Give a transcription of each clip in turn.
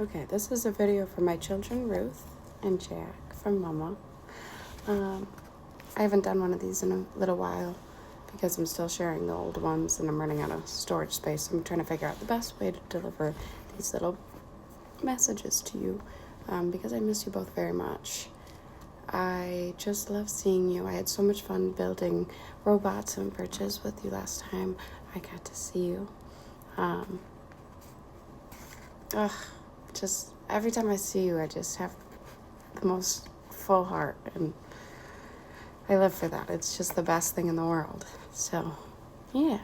Okay, this is a video for my children, Ruth and Jack, from Mama. I haven't done one of these in a little while because I'm still sharing the old ones and I'm running out of storage space. I'm trying to figure out the best way to deliver these little messages to you because I miss you both very much. I just love seeing you. I had so much fun building robots and bridges with you last time I got to see you. Just every time I see you, I just have the most full heart, and I live for that. It's just the best thing in the world. So, yeah.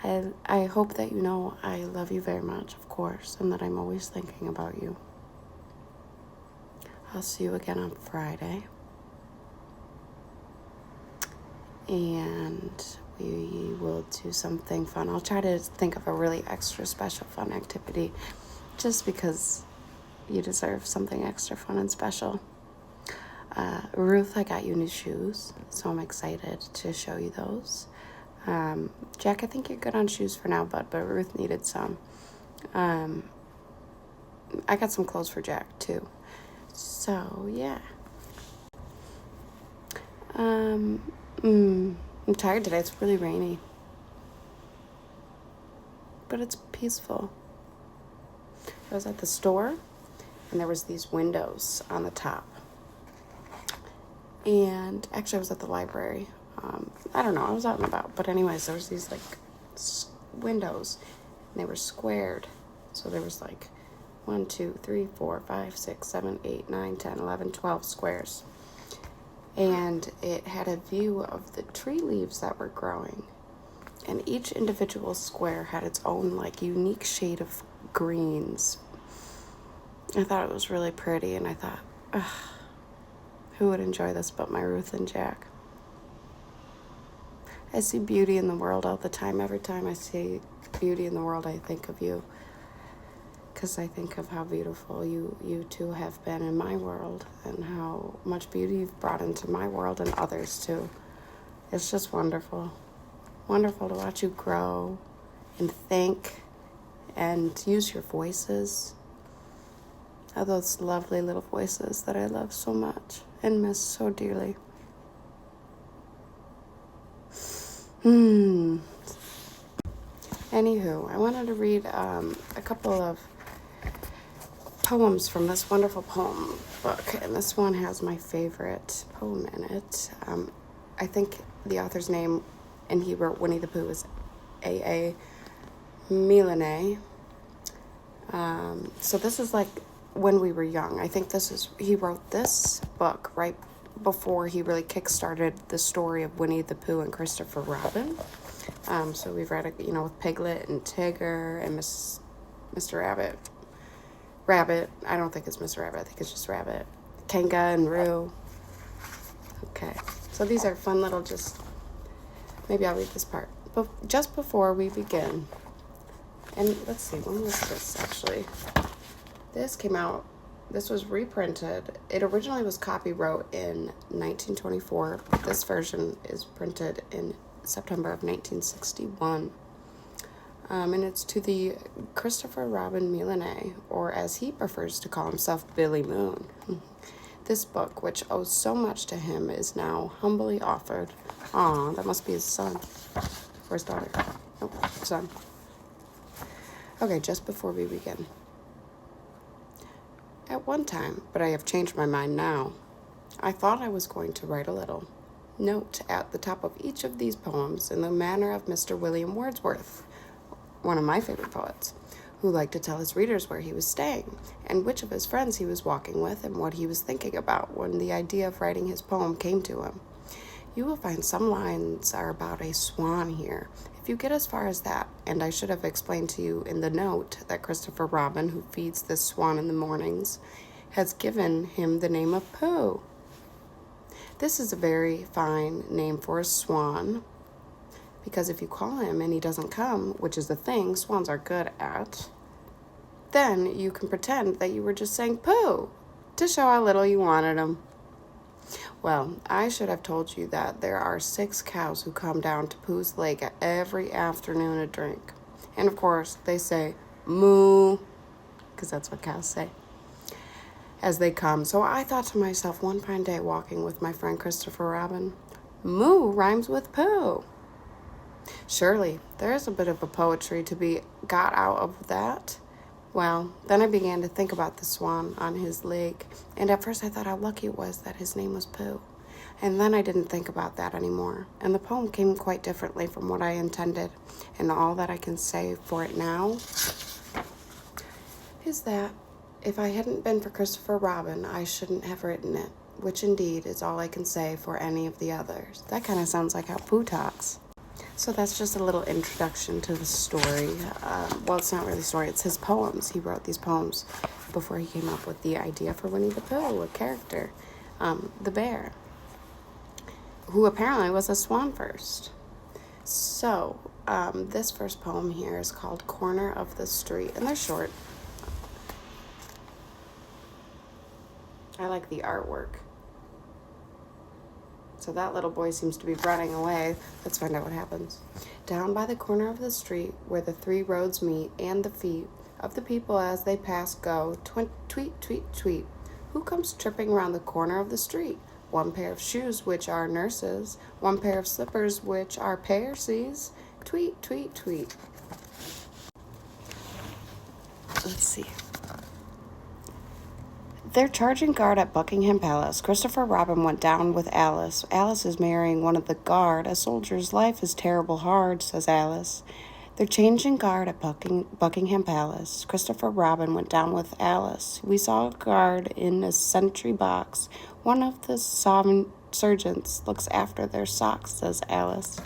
I hope that you know I love you very much, of course, and that I'm always thinking about you. I'll see you again on Friday. And we will do something fun. I'll try to think of a really extra special fun activity just because you deserve something extra fun and special. Ruth, I got you new shoes, so I'm excited to show you those. Jack, I think you're good on shoes for now, but Ruth needed some. I got some clothes for Jack, too. So, yeah. I'm tired today. It's really rainy. But it's peaceful. I was at the store, and there was these windows on the top. And actually, I was at the library. I don't know. I was out and about. But anyways, there was these, windows, and they were squared. So there was, 1, 2, 3, 4, 5, 6, 7, 8, 9, 10, 11, 12 squares. And it had a view of the tree leaves that were growing. And each individual square had its own, unique shade of greens. I thought it was really pretty, and I thought, who would enjoy this but my Ruth and Jack? I see beauty in the world all the time. Every time I see beauty in the world, I think of you. Because I think of how beautiful you two have been in my world and how much beauty you've brought into my world and others too. It's just wonderful. Wonderful to watch you grow and think and use your voices. Have those lovely little voices that I love so much and miss so dearly. Anywho, I wanted to read a couple of poems from this wonderful poem book, and this one has my favorite poem in it. I think the author's name, and he wrote Winnie the Pooh, is A.A. Miline. So this is when we were young. I think he wrote this book right before he really kickstarted the story of Winnie the Pooh and Christopher Robin. So we've read it, with Piglet and Tigger and Mr. Rabbit. I don't think it's Mr. Rabbit. I think it's just Rabbit. Kanga and Roo. Okay. So these are fun little maybe I'll read this part. But just before we begin, and let's see, when was this actually? This was reprinted. It originally was copyright in 1924. This version is printed in September of 1961. And it's to the Christopher Robin Miline, or as he prefers to call himself, Billy Moon. This book, which owes so much to him, is now humbly offered. Aw, that must be his son. Or his daughter. Nope, son. Okay, just before we begin. At one time, but I have changed my mind now, I thought I was going to write a little note at the top of each of these poems in the manner of Mr. William Wordsworth, one of my favorite poets, who liked to tell his readers where he was staying, and which of his friends he was walking with, and what he was thinking about when the idea of writing his poem came to him. You will find some lines are about a swan here. If you get as far as that, and I should have explained to you in the note that Christopher Robin, who feeds this swan in the mornings, has given him the name of Pooh. This is a very fine name for a swan, because if you call him and he doesn't come, which is the thing swans are good at, then you can pretend that you were just saying Pooh to show how little you wanted him. Well, I should have told you that there are 6 cows who come down to Pooh's lake every afternoon to drink. And of course, they say, moo, because that's what cows say as they come. So I thought to myself one fine day walking with my friend Christopher Robin, moo rhymes with poo. Surely there is a bit of a poetry to be got out of that. Well, then I began to think about the swan on his lake, and at first I thought how lucky it was that his name was Pooh. And then I didn't think about that anymore, and the poem came quite differently from what I intended, and all that I can say for it now is that if I hadn't been for Christopher Robin, I shouldn't have written it, which indeed is all I can say for any of the others. That kind of sounds like how Pooh talks. So that's just a little introduction to the story. Well, it's not really a story, it's his poems. He wrote these poems before he came up with the idea for Winnie the Pooh, a character, the bear, who apparently was a swan first. So this first poem here is called Corner of the Street, and they're short. I like the artwork. So that little boy seems to be running away. Let's find out what happens. Down by the corner of the street where the three roads meet and the feet of the people as they pass go, tweet, tweet, tweet. Who comes tripping around the corner of the street? One pair of shoes, which are nurses. One pair of slippers, which are paresies. Tweet, tweet, tweet. Let's see. They're charging guard at Buckingham Palace. Christopher Robin went down with Alice. Alice is marrying one of the guard. A soldier's life is terrible hard, says Alice. They're changing guard at Buckingham Palace. Christopher Robin went down with Alice. We saw a guard in a sentry box. One of the sergeants looks after their socks, says Alice.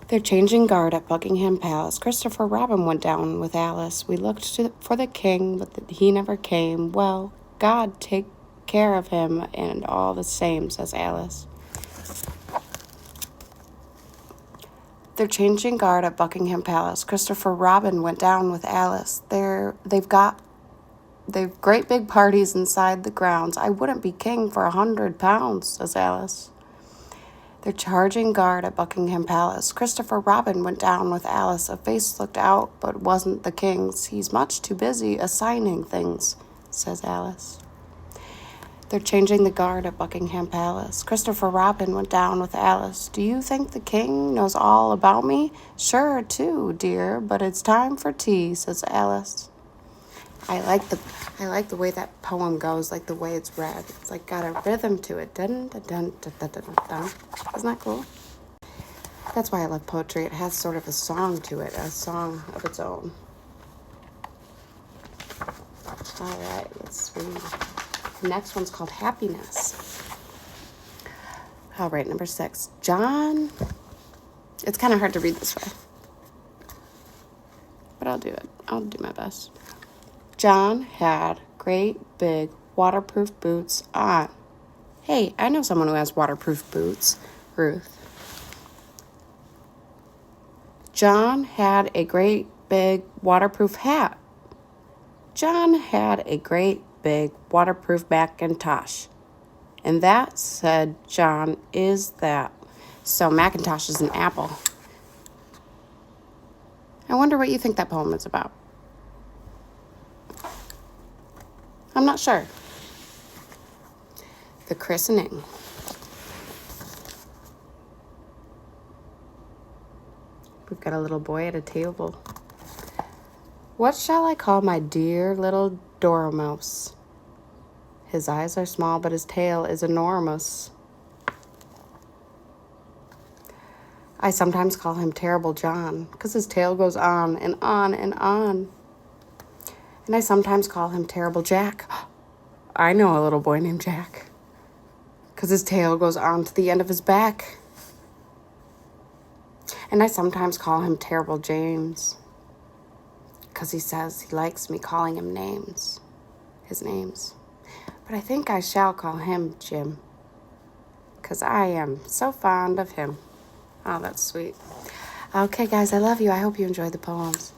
They're changing guard at Buckingham Palace. Christopher Robin went down with Alice. We looked for the king, but he never came. Well, God take care of him and all the same, says Alice. They're changing guard at Buckingham Palace. Christopher Robin went down with Alice. They've great big parties inside the grounds. I wouldn't be king for 100 pounds, says Alice. They're charging guard at Buckingham Palace. Christopher Robin went down with Alice. A face looked out, but wasn't the king's. He's much too busy assigning things, says Alice. They're changing the guard at Buckingham Palace. Christopher Robin went down with Alice. Do you think the king knows all about me? Sure, too, dear, but it's time for tea, says Alice. I like the way that poem goes, like the way it's read. It's like got a rhythm to it. Dun, dun, dun, dun, dun, dun, dun. Isn't that cool? That's why I love poetry. It has sort of a song to it, a song of its own. All right, let's read. The next one's called Happiness. All right, number 6. John. It's kind of hard to read this way, but I'll do it. I'll do my best. John had great big waterproof boots on. Hey, I know someone who has waterproof boots, Ruth. John had a great big waterproof hat. John had a great big waterproof Macintosh. And that, said John, is that. So Macintosh is an apple. I wonder what you think that poem is about. I'm not sure. The christening. We've got a little boy at a table. What shall I call my dear little dormouse? His eyes are small, but his tail is enormous. I sometimes call him Terrible John, because his tail goes on and on and on. And I sometimes call him Terrible Jack. I know a little boy named Jack, because his tail goes on to the end of his back. And I sometimes call him Terrible James, because he says he likes me calling him his names. But I think I shall call him Jim, because I am so fond of him. Oh, that's sweet. Okay, guys, I love you. I hope you enjoyed the poems.